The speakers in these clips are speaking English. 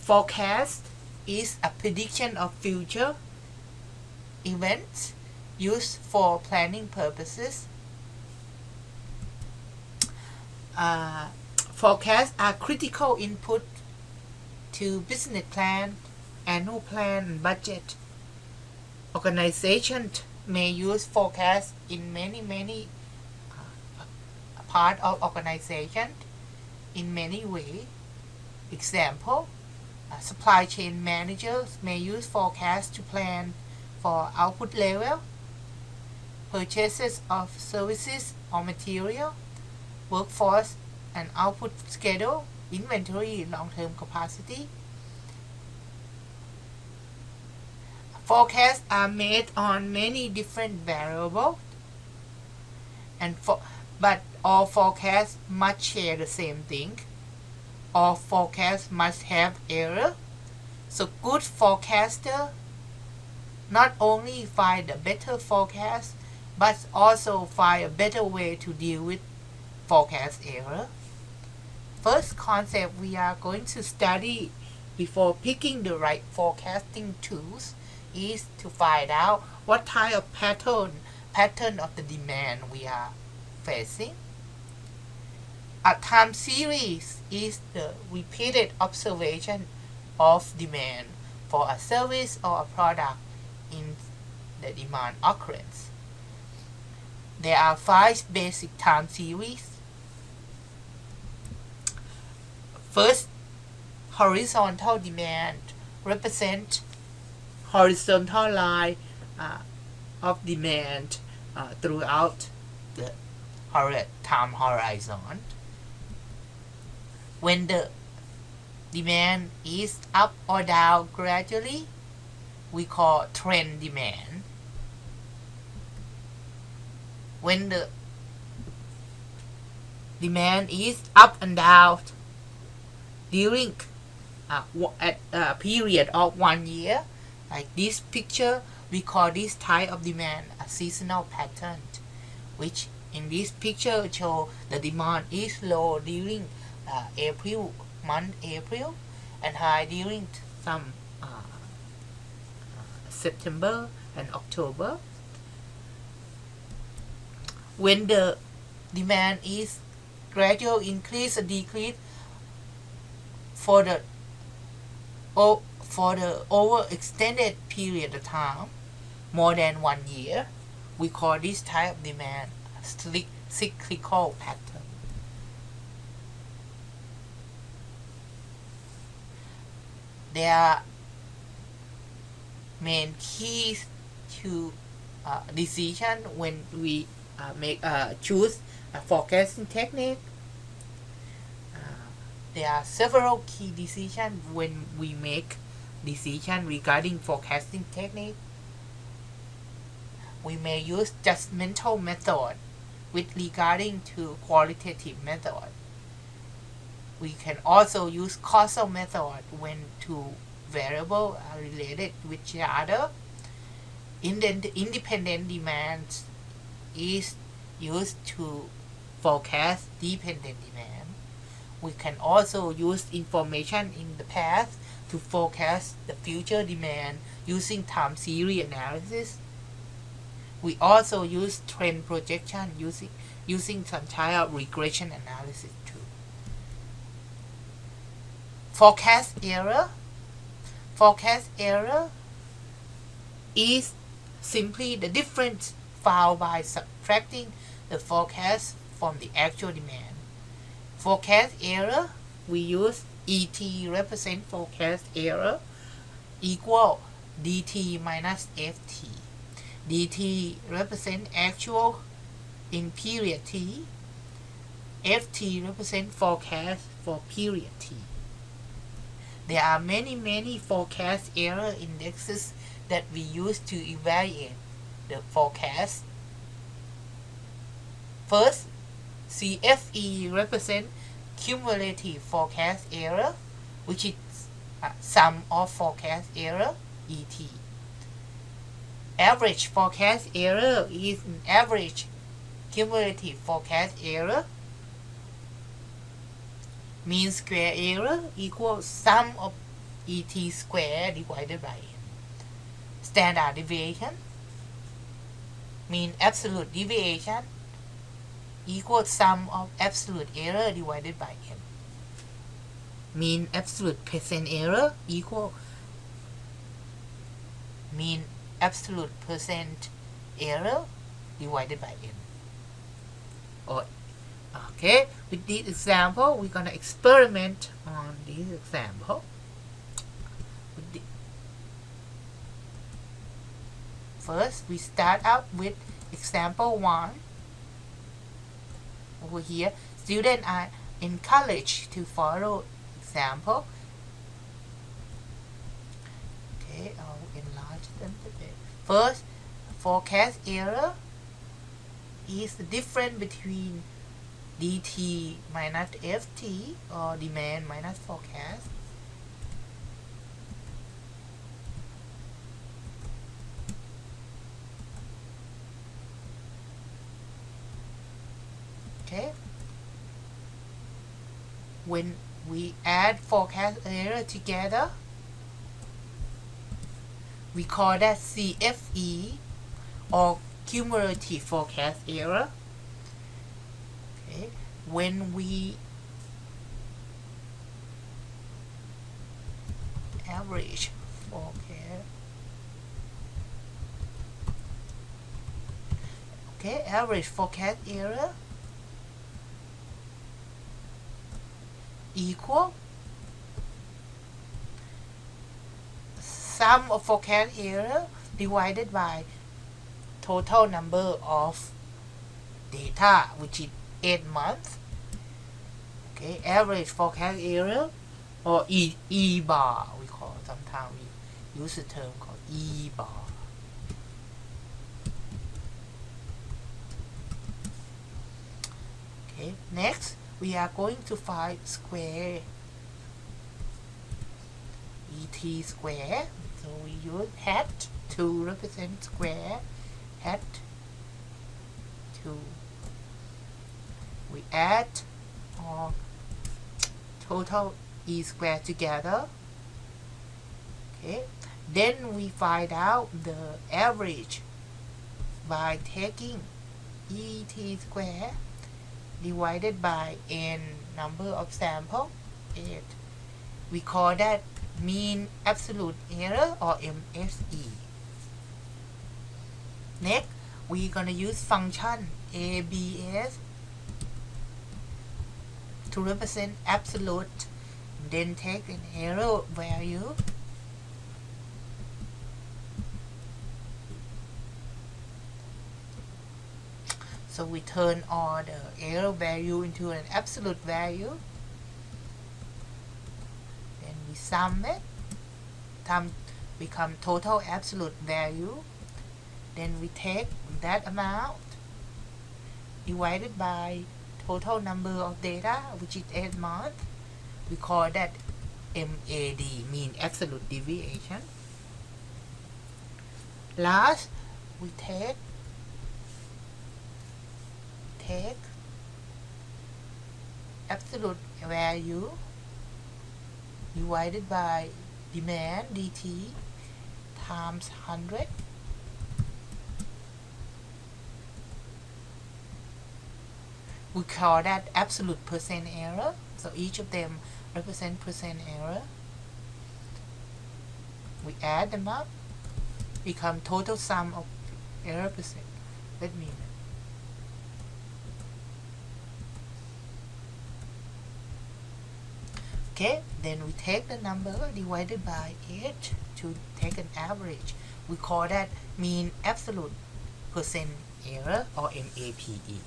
Forecast is a prediction of future events used for planning purposes. Forecasts are critical input to business plan, annual plan, and budget. Organizations may use forecasts in many part of organization in many ways. Example, supply chain managers may use forecasts to plan for output level, purchases of services or material, workforce and output schedule, inventory, long-term capacity. Forecasts are made on many different variables, but all forecasts must share the same thing. All forecasts must have error. So good forecaster not only find a better forecast, but also find a better way to deal with forecast error. First concept we are going to study before picking the right forecasting tools is to find out what type of pattern of the demand we are facing. A time series is the repeated observation of demand for a service or a product in the demand occurrence. There are 5 basic time series. First, horizontal demand represents horizontal line of demand throughout the time horizon. When the demand is up or down gradually, we call trend demand. When the demand is up and down during at a period of 1 year, like this picture, we call this type of demand a seasonal pattern, which in this picture show the demand is low during April and high during some September and October. When the demand is gradual increase or decrease for the overextended period of time, more than 1 year, we call this type of demand a cyclical pattern. There are main keys to decision when we choose a forecasting technique. There are several key decisions when we make decision regarding forecasting technique. We may use judgmental method with regarding to qualitative method. We can also use causal method when two variables are related with each other. Independent demand is used to forecast dependent demand. We can also use information in the past to forecast the future demand using time series analysis. We also use trend projection using some type of regression analysis too. Forecast error. Forecast error is simply the difference found by subtracting the forecast from the actual demand. Forecast error, we use ET represent forecast error equal DT minus FT. DT represent actual in period T. FT represent forecast for period T. There are many forecast error indexes that we use to evaluate the forecast. First, CFE represent cumulative forecast error, which is sum of forecast error, ET. Average forecast error is an average cumulative forecast error. Mean square error equals sum of ET square divided by n. Standard deviation, mean absolute deviation, equals sum of absolute error divided by n. Mean absolute percent error equal mean absolute percent error divided by n. Or okay, with this example, we're gonna experiment on this example. First, we start out with example 1. Over here, students are encouraged to follow example. Okay, I'll enlarge them a bit. First, forecast error is the difference between DT minus FT, or demand minus forecast. Okay. When we add forecast error together, we call that CFE, or cumulative forecast error. Okay. When we average forecast, okay, average forecast error equal sum of forecast error divided by total number of data, which is 8 months. Okay, average forecast error, or E bar, we call it. Sometimes we use the term called E bar. Okay, next we are going to find square ET square. So we use hat to represent square, hat 2. We add all total E square together. Okay, then we find out the average by taking ET square divided by n number of sample, 8. We call that mean absolute error, or MSE. Next, we're gonna use function ABS to represent absolute, then take an error value. So we turn all the error value into an absolute value. Then we sum it. Become total absolute value. Then we take that amount divided by total number of data, which is 8 months. We call that MAD, mean absolute deviation. Last, we take absolute value divided by demand DT times 100. We call that absolute percent error. So each of them represent percent error. We add them up, become total sum of error percent. Let me know. Okay, then we take the number divided by 8 to take an average. We call that mean absolute percent error, or MAPE.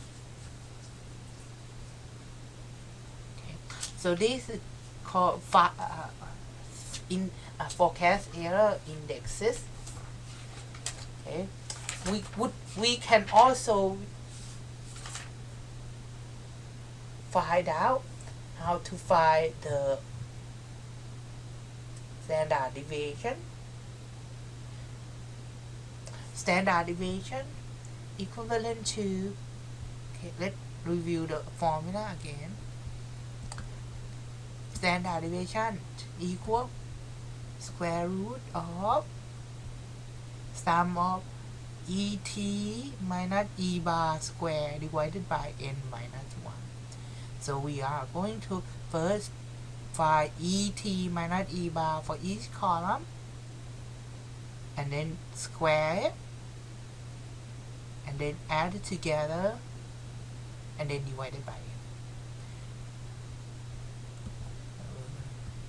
Okay. So this is called forecast error indexes. Okay. We can also find out how to find the standard deviation. Standard deviation equivalent to, okay, let's review the formula again. Standard deviation equal square root of sum of et minus e bar square divided by n minus 1. So we are going to first find et minus e bar for each column and then square it and then add it together and then divide it by n.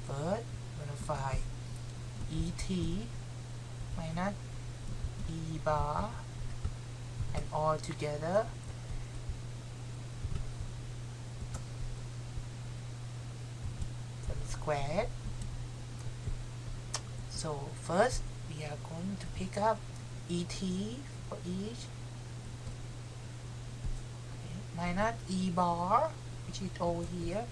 First, we're going to find et minus e bar and all together square it. So first we are going to pick up et for each minus e bar, which is over here.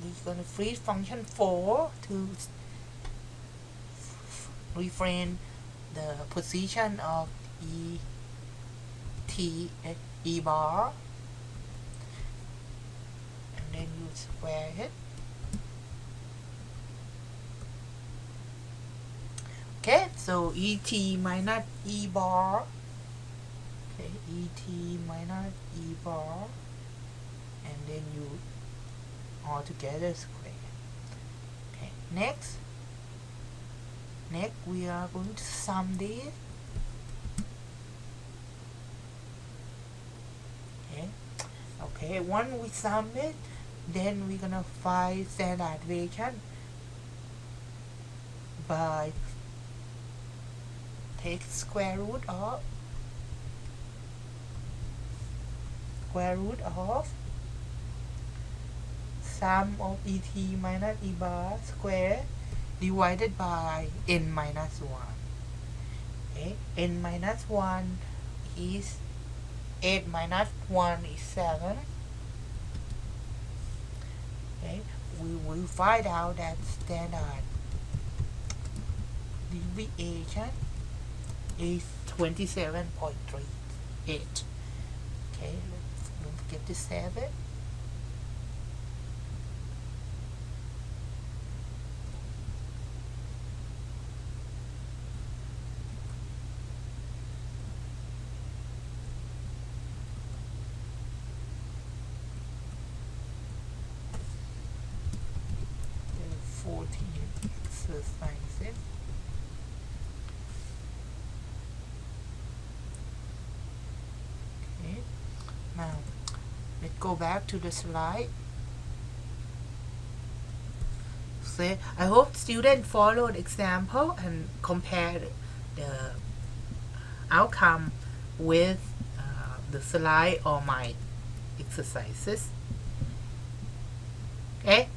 We're going to freeze function 4 to refrain the position of e bar, and then you square it. Okay, so et minus e bar, okay, et minus e bar, and then you all together square. Okay, next we are going to sum this. Okay, once we sum it, then we're gonna find standard deviation by take square root of sum of et minus e bar square divided by n minus 1. Okay, n minus 1 is 8 minus 1 is 7. Okay, we will find out that standard deviation is 27.38. Okay, don't forget to save it. There are 14 exercises. Now, let's go back to the slide. So, I hope students followed example and compare the outcome with the slide or my exercises. Okay,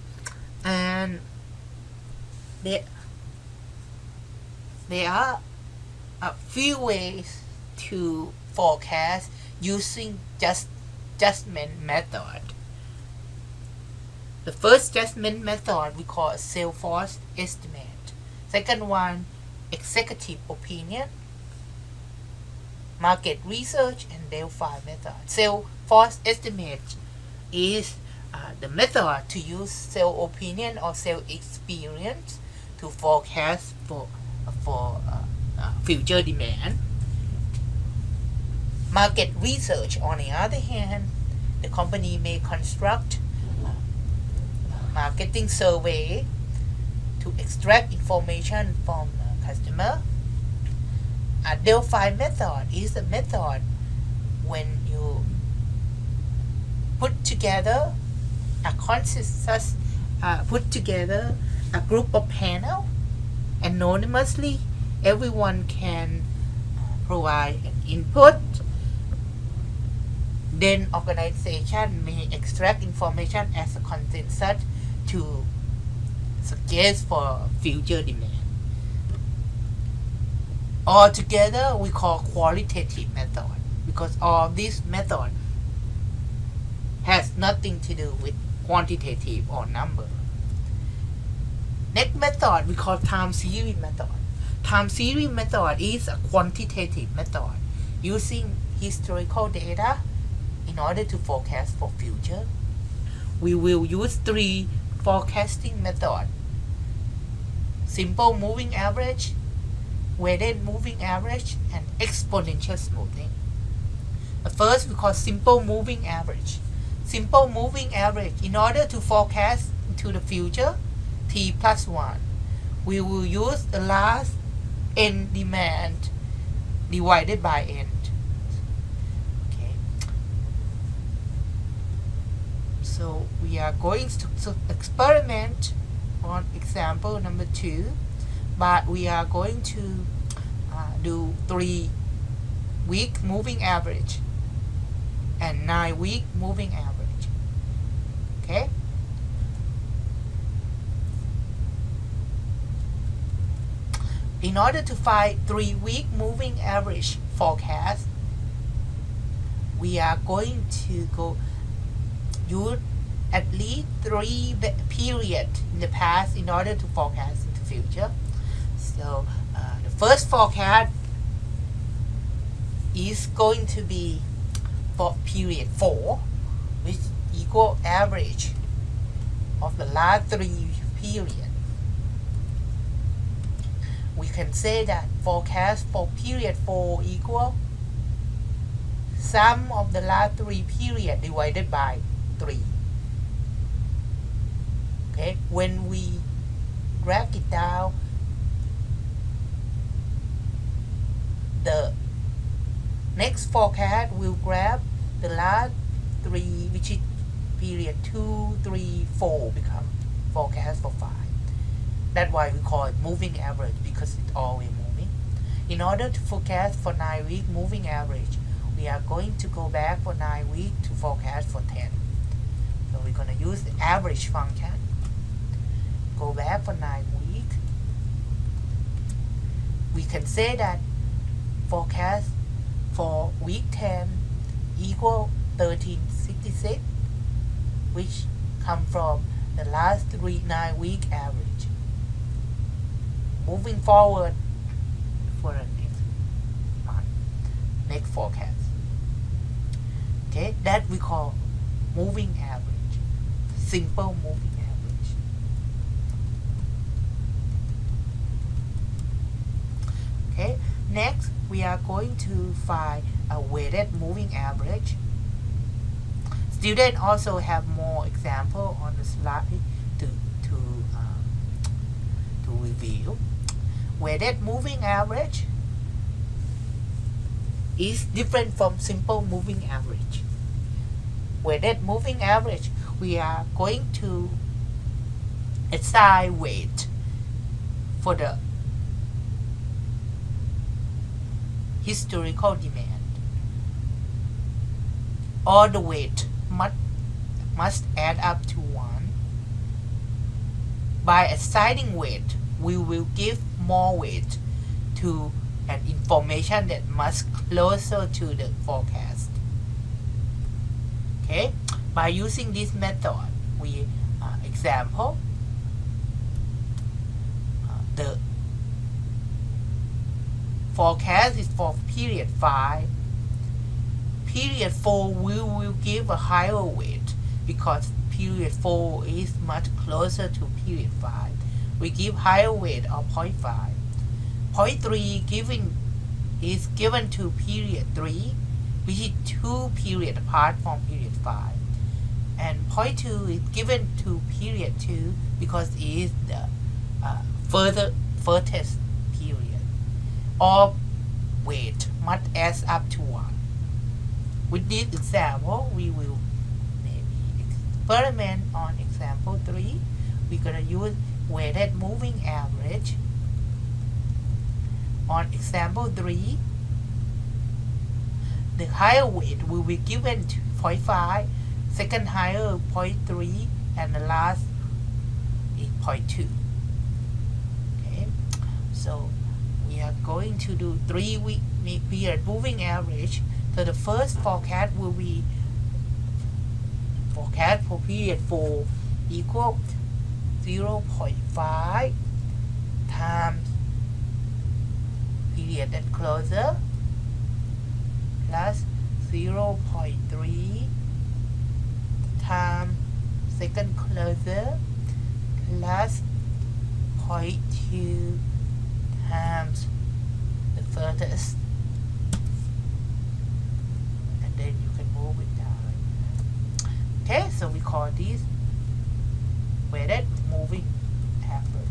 and there are a few ways to forecast using adjustment method. The first adjustment method we call a sales force estimate. Second one, executive opinion, market research, and Delphi method. Sales force estimate is the method to use sales opinion or sales experience to forecast for future demand. Market research, on the other hand, the company may construct marketing survey to extract information from customer. A Delphi method is a method when you put together a group of panel anonymously. Everyone can provide an input. Then organization may extract information as a consensus to suggest for future demand. Altogether, we call qualitative method because all this method has nothing to do with quantitative or number. Next method we call time series method. Time series method is a quantitative method using historical data in order to forecast for future. We will use 3 forecasting methods: simple moving average, weighted moving average, and exponential smoothing. First, we call simple moving average. Simple moving average, in order to forecast into the future, t plus 1, we will use the last n demand divided by n. Okay. So we are going to experiment on example number 2, but we are going to do 3-week moving average and 9-week moving average. Okay. In order to find 3-week moving average forecast, we are going to go use at least 3 periods in the past in order to forecast in the future. So the first forecast is going to be for period 4, which equal average of the last 3 periods. We can say that forecast for period 4 equal sum of the last 3 periods divided by 3. Okay, when we graph it down, the next forecast will grab the last 3, which is period 2, 3, 4 become forecast for 5. That's why we call it moving average, because it's always moving. In order to forecast for 9-week moving average, we are going to go back for 9 weeks to forecast for 10. So we're going to use the average function. Go back for 9 weeks. We can say that forecast for week 10 equal 1366, which come from the last 9-week average. Moving forward for the next month, next forecast. Okay, that we call moving average, simple moving average. Okay, next we are going to find a weighted moving average. Students also have more example on the slide to review. Weighted moving average is different from simple moving average. Weighted moving average, we are going to assign weight for the historical demand. All the weight must add up to 1. By assigning weight, we will give more weight to an information that must closer to the forecast. Okay, by using this method, we example the forecast is for period 5. Period 4 we will give a higher weight because period 4 is much closer to period 5. We give higher weight of 0.5. 0.3 is given to period 3, which is 2 periods apart from period 5. And 0.2 is given to period 2 because it is the furthest period. All weight must add up to 1. With this example, we will maybe experiment on example 3. We're going to use weighted moving average. On example 3, the higher weight will be given to 0.5, second higher 0.3, and the last is 0.2. Okay, so we are going to do 3-week period moving average. So the first forecast will be forecast for period 4 equal 0.5 times period that closer plus 0.3 times second closer plus 0.2 times the furthest, and then you can move it down like that. Okay, so we call this weighted moving average.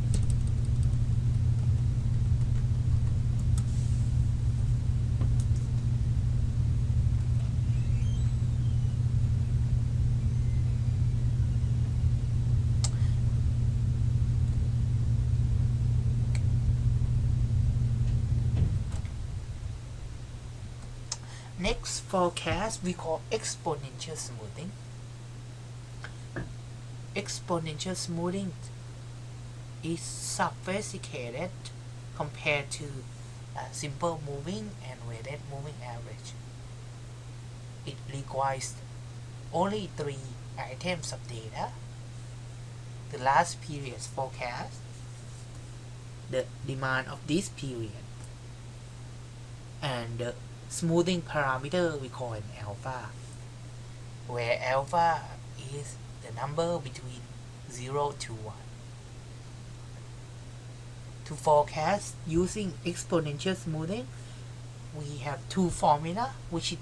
Next forecast we call exponential smoothing. Exponential smoothing is sophisticated compared to simple moving and weighted moving average. It requires only 3 items of data: the last period's forecast, the demand of this period, and the smoothing parameter we call an alpha, where alpha is the number between 0 to 1. To forecast using exponential smoothing, we have 2 formula which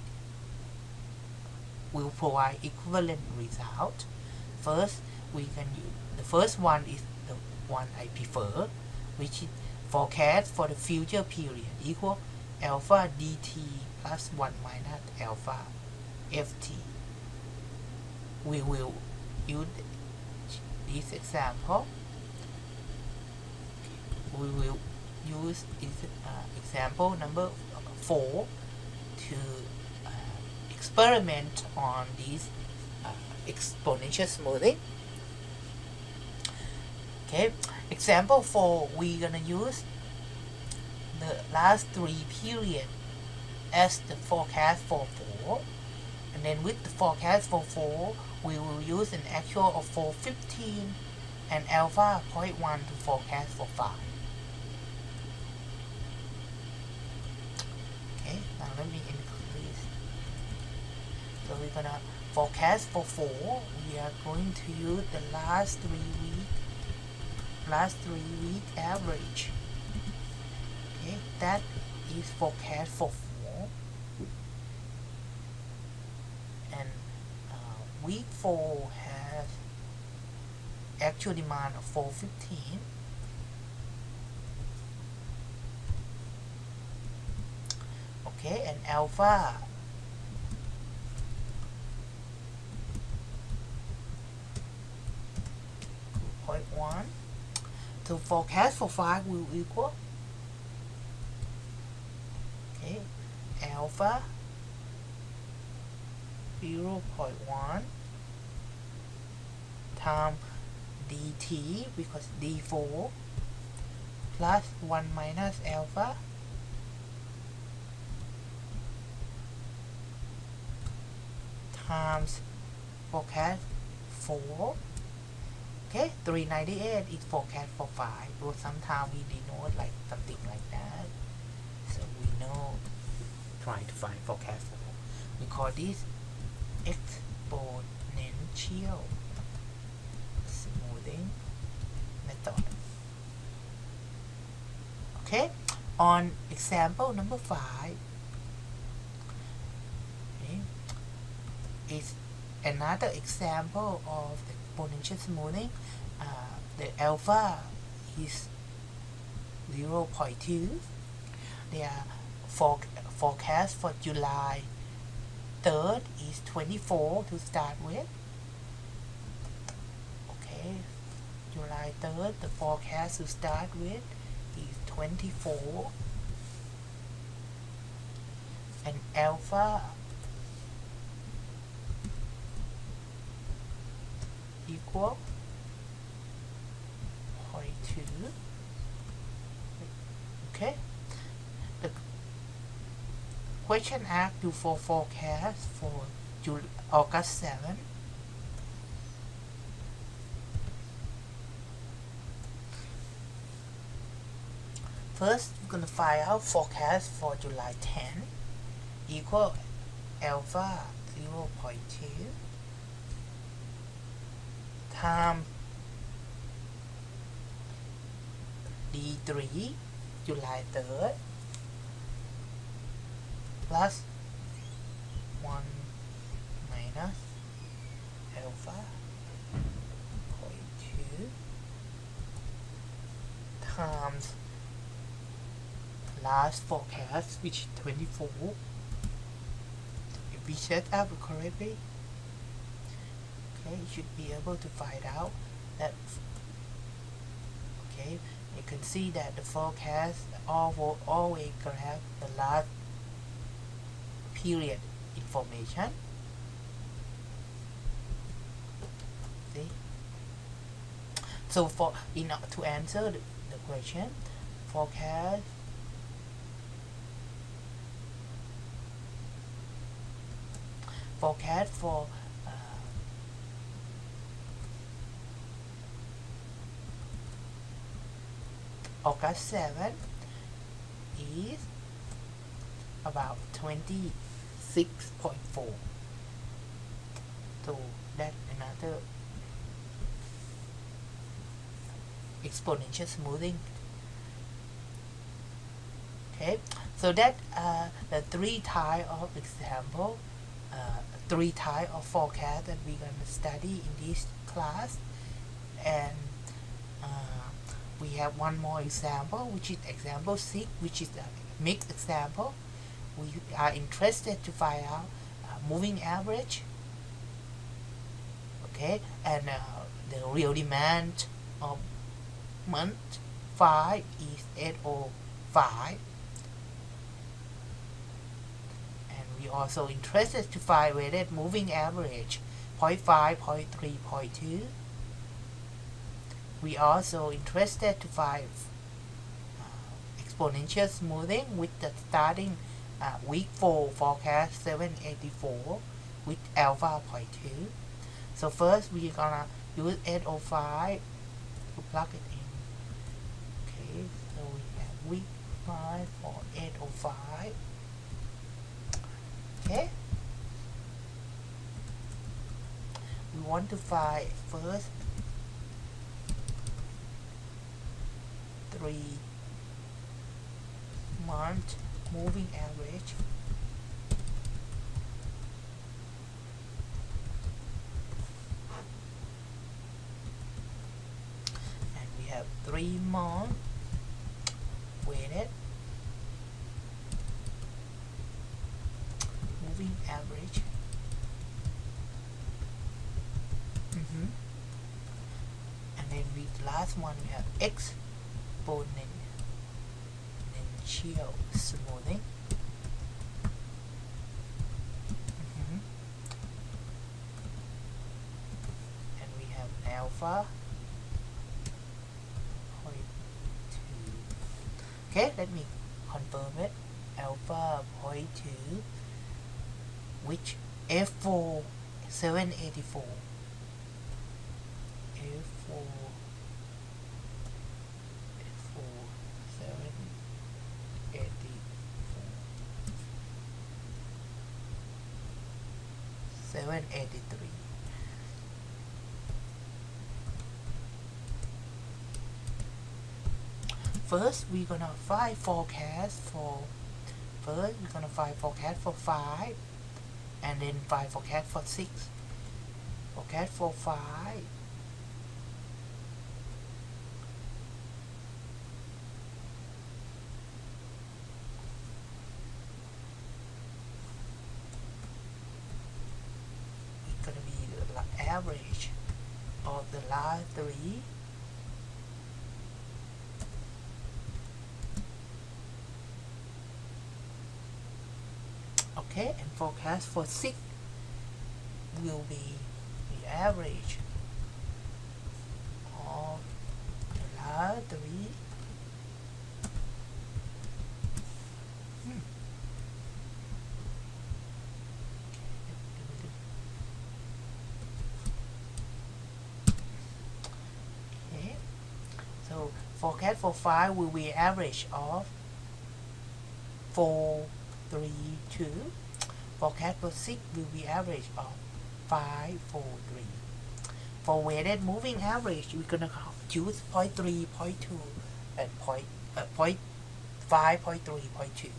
will provide equivalent result. First, we can use the first one is the one I prefer, which is forecast for the future period equal alpha dt plus 1 minus alpha ft. We will use this example. We will use example number 4 to experiment on this exponential smoothing. Okay, example 4, we're gonna use the last 3 period as the forecast for 4, and then with the forecast for 4 we will use an actual of 415 and alpha 0.1 to forecast for 5. Okay, now let me increase. So we're gonna forecast for 4. We are going to use the last 3 week average. Okay, that is forecast for 4, and week 4 has actual demand of 415. Okay, and alpha .1. So forecast for 5 will equal, okay, alpha 0.1 times dt, because d4, plus 1 minus alpha times forecast 4. Okay, 398 is forecast for 5, or sometimes we denote like something like that, so we know trying to find forecast for 4. We call this exponential smoothing method. Okay, on example number 5, okay, is another example of the exponential smoothing. The alpha is 0.2. Their forecast for July 3rd is 24 to start with. Okay, July 3rd, the forecast to start with is 24, and alpha equal 0.2. Okay, the question asked you for forecast for August 7. First, we're going to find out forecast for July 10 equal alpha 0.2 times D3 July 3rd plus 1 minus alpha point 2 times last forecast, which is 24. If we set up correctly, okay, you should be able to find out that. Okay, you can see that the forecast always grab the last period information. See? So to answer the question, forecast for August 7 is about 26.4. So that's another exponential smoothing. Okay, so that the three type of example, three type of forecast that we're going to study in this class. And we have one more example, which is example 6, which is a mixed example. We are interested to find out moving average, okay, and the real demand of month 5 is 805, and we also interested to find weighted moving average 0.5, 0.3, 0.2. We also interested to find exponential smoothing with the starting week 4 forecast 784 with alpha 0.2. So first we're gonna use 805 to plug it in. Okay, so we have week 5 for 805. Okay, we want to find first 3-month moving average, and we have 3-month weighted moving average. And then with the last one we have exponential smoothing. And we have alpha 0.2. Okay, let me confirm it. Alpha 0.2, which F4 784. F4 783. First we're gonna find forecast for 5, and then find forecast for 6. Forecast for 5, it's gonna be the average of the last 3. Okay, and forecast for 6 will be the average of the last 3. Okay, so forecast for 5 will be average of 4, 3, 2. Forecast for 6 will be average of 5, 4, 3. For weighted moving average, we're gonna choose 0.3, 0.2, at point 5, point 3, point 2.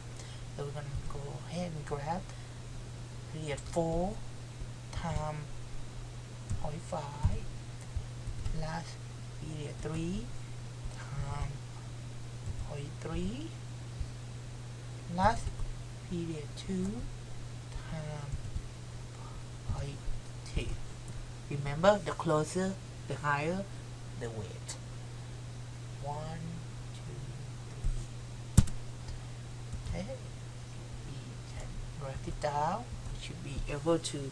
So we're going to go ahead and grab period 4 times point 5 plus period 3 times point 3 plus period 2 times point 2. Remember, the closer, the higher the weight. 1, 2, 3. Okay, we can write it down. We should be able to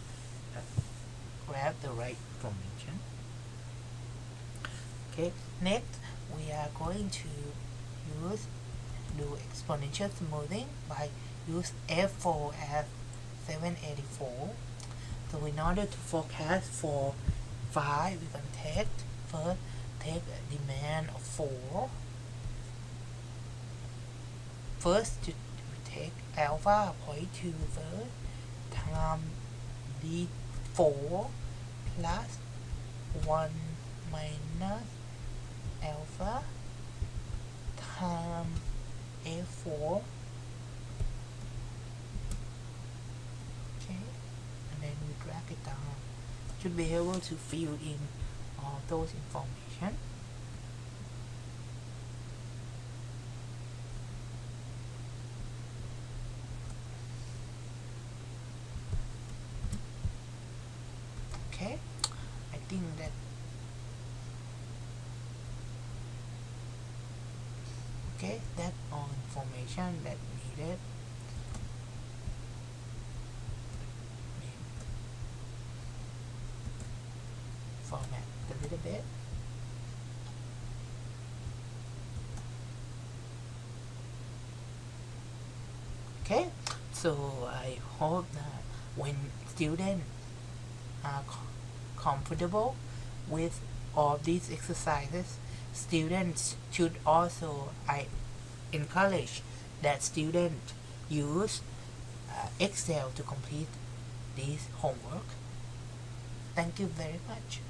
grab the right information. Okay, next we are going to do exponential smoothing by use F4 as 784. So in order to forecast for 5, we're going to first take a demand of 4. First, we take alpha 0.2 first times D4 plus 1 minus alpha times A4. Okay, and then we drag it down. Should be able to fill in all those information. Okay, I think that that's all information that needed. Format a little bit. Okay, so I hope that when students are comfortable with all these exercises, students should also, I encourage that students use Excel to complete this homework. Thank you very much.